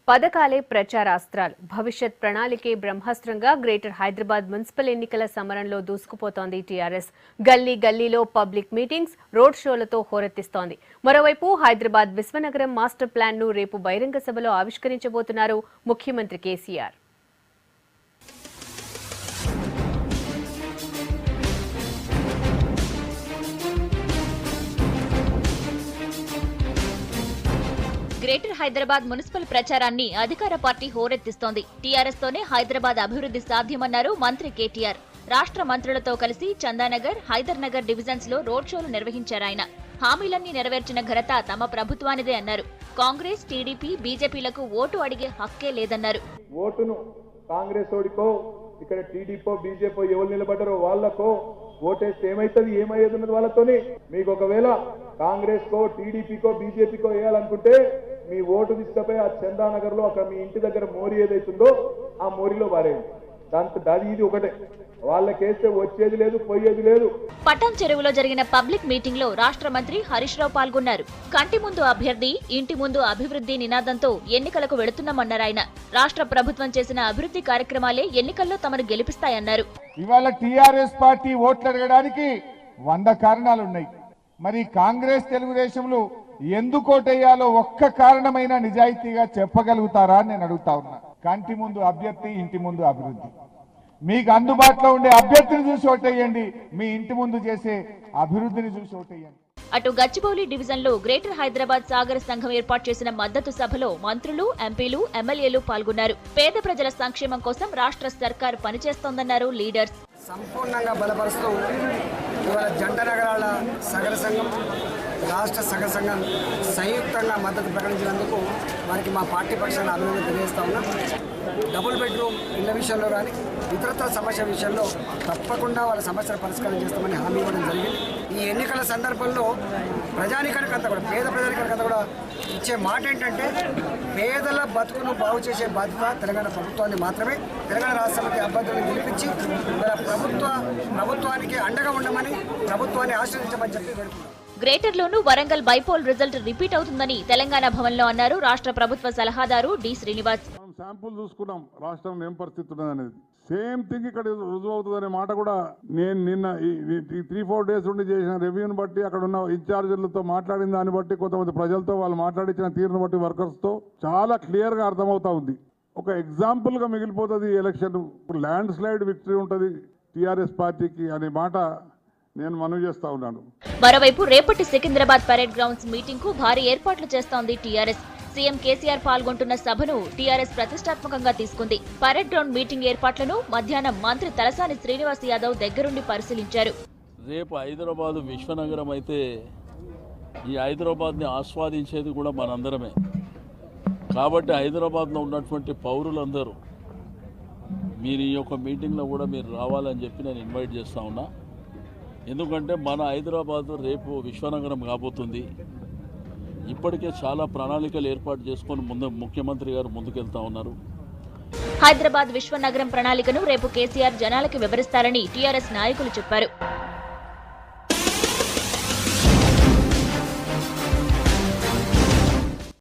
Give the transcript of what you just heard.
పథకాలే ప్రచారాస్త్రాలు భవిష్యత్ ప్రణాళికే బ్రహ్మాస్త్రంగా greater Hyderabad municipal ఎన్నికల సమరంలో దూసుకుపోతోంది టీఆర్ఎస్. గల్లీ గల్లీలో పబ్లిక్ మీటింగ్స్, రోడ్ షోలతో హోరెత్తిస్తోంది. మరోవైపు హైదరాబాద్ విశ్వనగరం మాస్టర్ ప్లాన్ ను రేపు బహిరంగ సభలో ఆవిష్కరించబోతున్నారు ముఖ్యమంత్రి కేసీఆర్. గ్రేటర్ హైదరాబాద్ మున్సిపల్ ప్రచారాన్ని అధికార పార్టీ హోరెత్తిస్తోంది. టీఆర్ఎస్ తోనే హైదరాబాద్ అభివృద్ధి సాధ్యమన్నారు మంత్రి కేటీఆర్. రాష్ట్ర మంత్రులతో కలిసి చందానగర్, హైదర్ నగర్ డివిజన్స్ లో రోడ్ షోలు నిర్వహించారాయన. హామీలన్నీ నెరవేర్చిన ఘనత తమ ప్రభుత్వానిదే అన్నారు. కాంగ్రెస్, టీడీపీ, బీజేపీలకు ఓటు అడిగే హక్కే లేదన్నారు. ఓటును కాంగ్రెస్ ఓడికో ఇక్కడ టీడీపీ బీజేపీ ఎవరు నిలబడ్డారో వాళ్లకో ఓటేస్తే ఏమైతుంది, ఏమయ్యేది ఉన్నది వాళ్ళతోనే. మీకు ఒకవేళ కాంగ్రెస్ కో టీడీపీకో బీజేపీకో వేయాలనుకుంటే మీ ఓటు తీసుకపోయి ఆ చందానగర్ లో అక్కడ మీ ఇంటి దగ్గర మోరీ ఏదైతుందో ఆ మోరీలో వారేది. దాది ఇది ఒకటే, వాళ్ళకేస్తే వచ్చేది లేదు, పోయేది లేదు. పటాన్ చెరువులో జరిగిన పబ్లిక్ మీటింగ్ లో రాష్ట్ర మంత్రి హరీష్ రావు పాల్గొన్నారు. కంటి ముందు అభ్యర్థి, ఇంటి ముందు అభివృద్ధి నినాదంతో ఎన్నికలకు వెళుతున్నామన్నారాయన. రాష్ట్ర ప్రభుత్వం చేసిన అభివృద్ధి కార్యక్రమాలే ఎన్నికల్లో తమను గెలిపిస్తాయన్నారు. ఇవాళ టీఆర్ఎస్ పార్టీ ఓట్లు అడగడానికి 100 కారణాలున్నాయి. మరి కాంగ్రెస్, తెలుగుదేశంలో ఎందుకు ఓటేయాలో ఒక్క కారణమైన నిజాయితీగా చెప్పగలుగుతారా అని నేను అడుగుతా ఉన్నా. కంటి ముందు అభ్యర్థి, ఇంటి ముందు అభివృద్ధి. మీకు అందుబాటులో ఉండే అభ్యర్థిని చూసి ఓటేయండి, మీ ఇంటి ముందు చేసే అభివృద్ధిని చూసి ఓటేయండి. అటు గచ్చిబౌలి డివిజన్ లో గ్రేటర్ హైదరాబాద్ సాగర్ సంఘం ఏర్పాటు చేసిన మద్దతు సభలో మంత్రులు, ఎంపీలు, ఎమ్మెల్యేలు పాల్గొన్నారు. పేద ప్రజల సంక్షేమం కోసం రాష్ట్ర సర్కార్ పనిచేస్తోందన్నారు లీడర్స్. సంపూర్ణంగా బలపరుస్తూ ఇవాళ జంట నగరాల సగర సంఘం, రాష్ట్ర సగర సంఘం సంయుక్తంగా మద్దతు ప్రకటించినందుకు వారికి మా పార్టీ పక్షాన అభినందన తెలియజేస్తా ఉన్నాం. డబుల్ బెడ్రూమ్ ఇళ్ల విషయంలో కానీ ఇతరత్ర సమస్య విషయంలో తప్పకుండా వాళ్ళ సమస్యలు పరిష్కారం చేస్తామని హామీ ఇవ్వడం జరిగింది. ఈ ఎన్నికల సందర్భంలో ప్రజానికానికంతా కూడా, పేద ప్రజానికానికంతా కూడా ఇచ్చే మాట ఏంటంటే పేదల బతుకును బాగు చేసే బాధ్యత తెలంగాణ ప్రభుత్వాన్ని మాత్రమే. తెలంగాణ రాష్ట్ర సమితి అభ్యర్థులను గెలిపించి ప్రభుత్వానికి అండగా ఉండమని, ప్రభుత్వాన్ని ఆశ్రయించమని చెప్పి పెడుతున్నాం. గ్రేటర్ లోను వరంగల్ బైపోల్ రిజల్ట్ రిపీట్ అవుతుందని తెలంగాణ భవన్ లో అన్నారు రాష్ట్ర ప్రభుత్వ సలహాదారు డి శ్రీనివాస్. శాంపుల్ చూసుకున్నాం రాష్ట్రం ఏం పరిస్థితి ఉన్నది అనేది. సేమ్ థింగ్ ఇక్కడ రుజువు అవుతుందనే మాట కూడా నేను నిన్న 3-4 డేస్ నుండి చేసిన రివ్యూని బట్టి, అక్కడ ఉన్న ఇన్ఛార్జీలతో మాట్లాడిన దాన్ని బట్టి, కొంతమంది ప్రజలతో వాళ్ళు మాట్లాడించిన తీరును బట్టి, వర్కర్స్తో చాలా క్లియర్గా అర్థమవుతా ఉంది. ఒక ఎగ్జాంపుల్గా మిగిలిపోతుంది ఎలక్షన్. ల్యాండ్ స్లైడ్ విక్టరీ ఉంటుంది టీఆర్ఎస్ పార్టీకి అనే మాట నేను మనవి చేస్తా ఉన్నాను. మరోవైపు రేపటి సికింద్రాబాద్ పరేడ్ గ్రౌండ్స్ మీటింగ్ కు భారీ ఏర్పాట్లు చేస్తోంది టీఆర్ఎస్. సీఎం కేసీఆర్ పాల్గొంటున్న సభను టీఆర్ఎస్ ప్రతిష్టాత్మకంగా తీసుకుంది. పరేడ్ గ్రౌండ్ మీటింగ్ ఏర్పాట్లను మధ్యాహ్నం మంత్రి తలసాని శ్రీనివాస్ యాదవ్ దగ్గరుండి పరిశీలించారు. రేపు హైదరాబాద్ విశ్వనగరం అయితే ఈ హైదరాబాద్ని ఆస్వాదించేది కూడా మనందరమే. కాబట్టి హైదరాబాద్లో ఉన్నటువంటి పౌరులందరూ మీరు ఈ యొక్క మీటింగ్లో కూడా మీరు రావాలని చెప్పి నేను ఇన్వైట్ చేస్తా ఉన్నా. ఎందుకంటే మన హైదరాబాద్ రేపు విశ్వనగరం కాబోతుంది. ఇప్పటికే చాలా ప్రణాళికలు ఏర్పాటు చేసుకొని ముఖ్యమంత్రి గారు ముందుకెళ్తా ఉన్నారు. హైదరాబాద్ విశ్వనగరం ప్రణాళికను రేపు కేసీఆర్ జనాలకు వివరిస్తారని టీఆర్ఎస్ నాయకులు చెప్పారు.